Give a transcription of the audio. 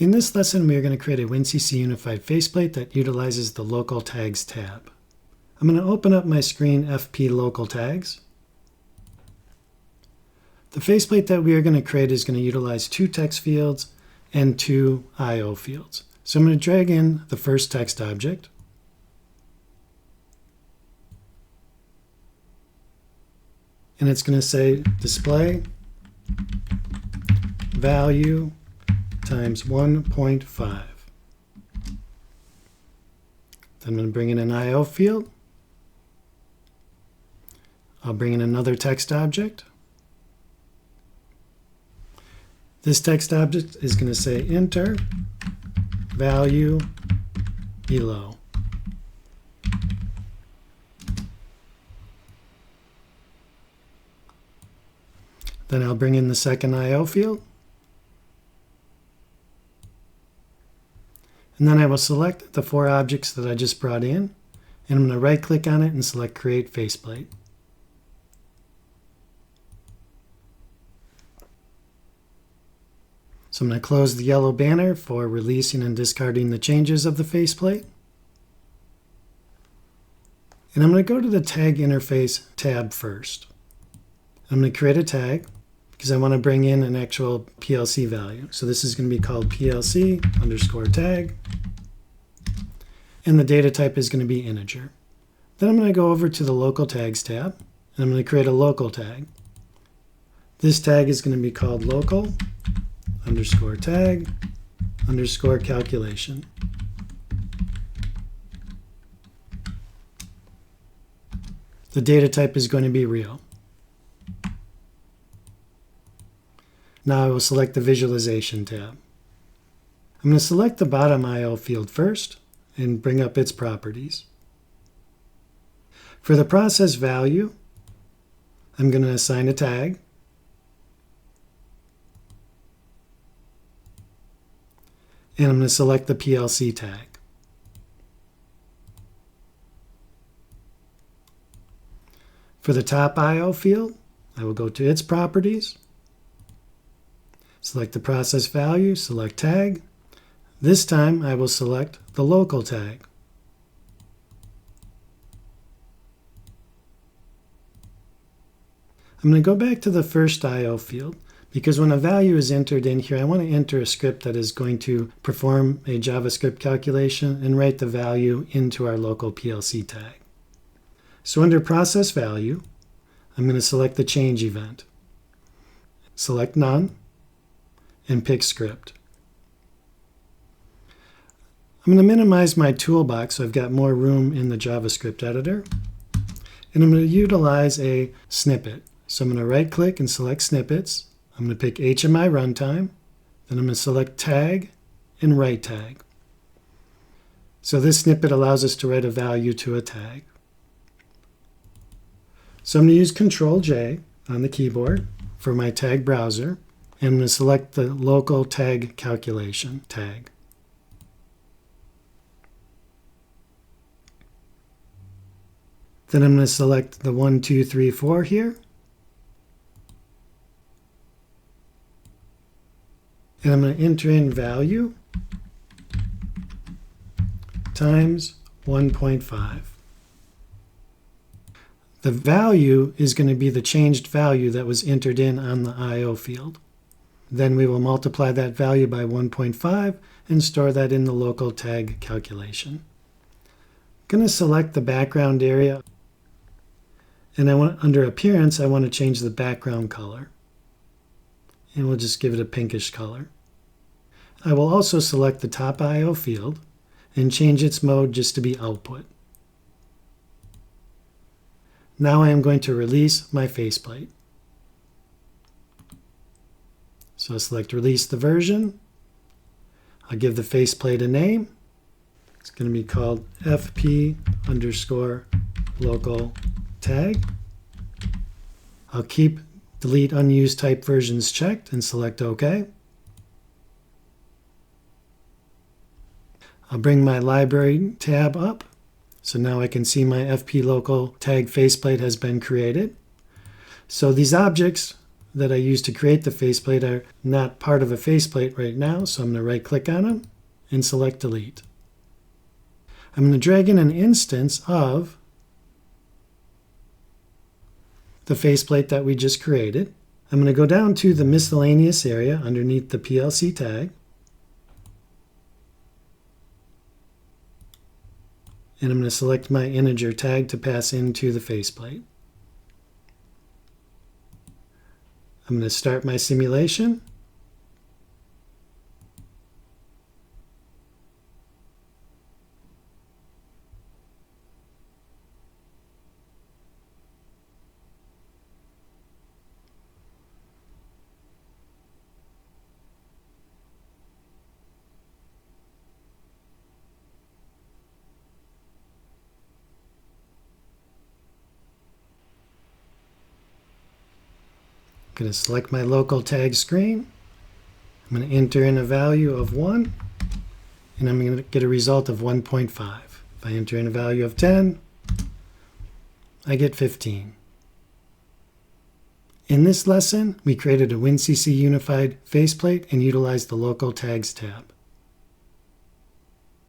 In this lesson, we are going to create a WinCC unified faceplate that utilizes the Local Tags tab. I'm going to open up my screen FP Local Tags. The faceplate that we are going to create is going to utilize 2 text fields and 2 I/O fields. So I'm going to drag in the first text object. And it's going to say display value times 1.5. Then I'm going to bring in an I/O field. I'll bring in another text object. This text object is going to say enter value below. Then I'll bring in the second I/O field. And then I will select the 4 objects that I just brought in, and I'm going to right click on it and select Create Faceplate. So I'm going to close the yellow banner for releasing and discarding the changes of the faceplate. And I'm going to go to the Tag Interface tab first. I'm going to create a tag because I want to bring in an actual PLC value. So this is going to be called PLC_tag. And the data type is going to be integer. Then I'm going to go over to the Local Tags tab, and I'm going to create a local tag. This tag is going to be called local_tag_calculation. The data type is going to be real. Now I will select the Visualization tab. I'm going to select the bottom I/O field first and bring up its properties. For the process value, I'm going to assign a tag. And I'm going to select the PLC tag. For the top I/O field, I will go to its properties, select the process value, select tag. This time I will select the local tag. I'm going to go back to the first I/O field because when a value is entered in here, I want to enter a script that is going to perform a JavaScript calculation and write the value into our local PLC tag. So under process value, I'm going to select the change event. Select none and pick script. I'm going to minimize my toolbox so I've got more room in the JavaScript editor. And I'm going to utilize a snippet. So I'm going to right click and select snippets. I'm going to pick HMI runtime. Then I'm going to select tag and write tag. So this snippet allows us to write a value to a tag. So I'm going to use Control-J on the keyboard for my tag browser. And I'm going to select the local tag calculation tag. Then I'm going to select the 1, 2, 3, 4 here. And I'm going to enter in value times 1.5. The value is going to be the changed value that was entered in on the I/O field. Then we will multiply that value by 1.5 and store that in the local tag calculation. I'm going to select the background area. And under Appearance, I want to change the background color. And we'll just give it a pinkish color. I will also select the top I/O field and change its mode just to be output. Now I am going to release my faceplate. So I'll select Release the version. I'll give the faceplate a name. It's going to be called FP_local tag. I'll keep Delete Unused Type Versions checked and select OK. I'll bring my Library tab up. So now I can see my FP Local Tag faceplate has been created. So these objects that I used to create the faceplate are not part of a faceplate right now, so I'm going to right click on them and select delete. I'm going to drag in an instance of the faceplate that we just created. I'm going to go down to the miscellaneous area underneath the PLC tag. And I'm going to select my integer tag to pass into the faceplate. I'm going to start my simulation. I'm going to select my local tag screen. I'm going to enter in a value of 1, and I'm going to get a result of 1.5. If I enter in a value of 10, I get 15. In this lesson, we created a WinCC unified faceplate and utilized the Local Tags tab.